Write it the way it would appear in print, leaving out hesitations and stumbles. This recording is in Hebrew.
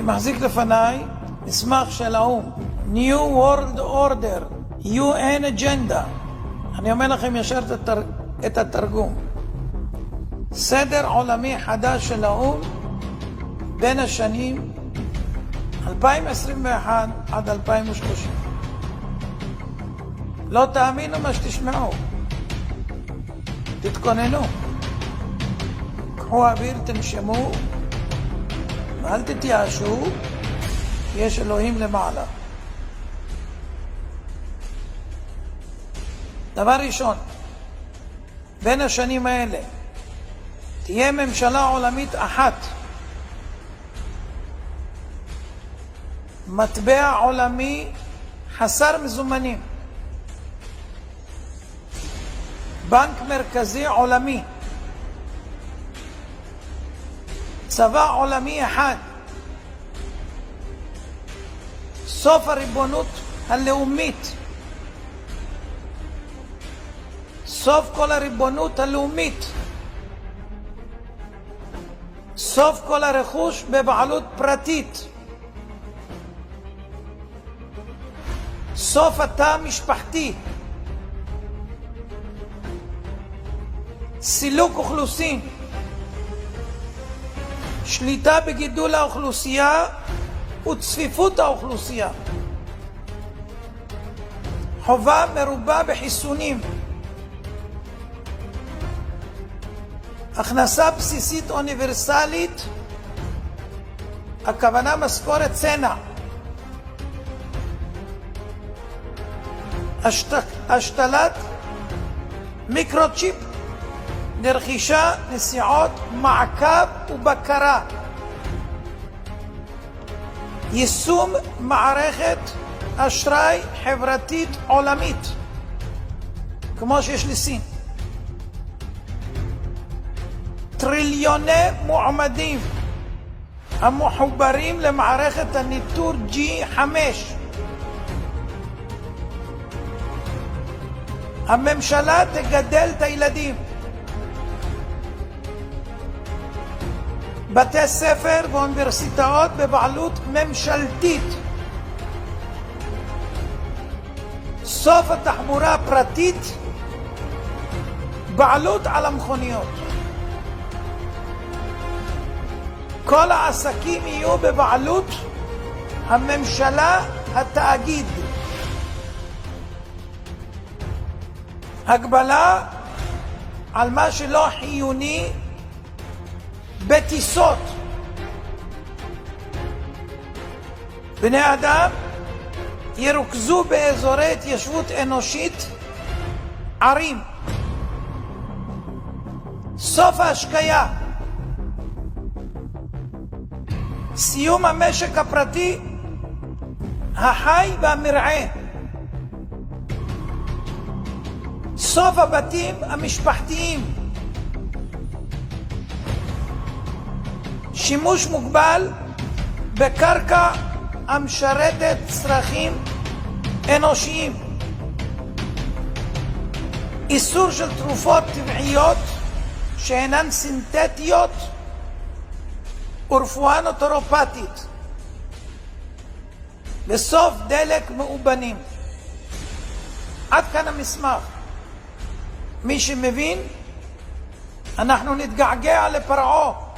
אני מחזיק לפניי מסמך של האו"ם, New World Order, UN Agenda. אני אומר לכם ישר את התרגום. סדר עולמי חדש של האו"ם בין השנים 2021 עד 2030. לא תאמינו מה שתשמעו. תתכוננו. קחו אוויר, תנשמו, ואל תתייאשו, יש אלוהים למעלה. דבר ראשון, בין השנים האלה תהיה ממשלה עולמית אחת, מטבע עולמי חסר מזומנים, בנק מרכזי עולמי, צבא עולמי אחד, סוף הריבונות הלאומית, סוף כל הריבונות הלאומית, סוף כל הרכוש בבעלות פרטית, סוף התא המשפחתי, סילוק אוכלוסין, שליטה בגידול האוכלוסייה וצפיפות האוכלוסייה, חובה מרובה בחיסונים, הכנסה בסיסית אוניברסלית, הכוונה משכורת צנע, השתלת מיקרוצ'יפ לרכישה, נסיעות, מעקב ובקרה, יישום מערכת אשראי חברתית עולמית כמו שיש לסין, טריליוני מועמדים המחוברים למערכת הניטור G5, הממשלה תגדל את הילדים, בתי ספר ואוניברסיטאות בבעלות ממשלתית, סוף התחבורה הפרטית, בעלות על המכוניות, כל העסקים יהיו בבעלות הממשלה, התאגיד, הגבלה על מה שלא חיוני בטיסות, בני אדם ירוכזו באזורי התיישבות אנושית, ערים, סוף ההשקיה, סיום המשק הפרטי החי והמרעה, סוף הבתים המשפחתיים, שימוש מוגבל בקרקע המשרתת צרכים אנושיים, איסור של תרופות טבעיות שאינן סינתטיות ורפואה נוטורופטית, בסוף דלק מאובנים. עד כאן המסמך. מי שמבין, אנחנו נתגעגע לפרעה,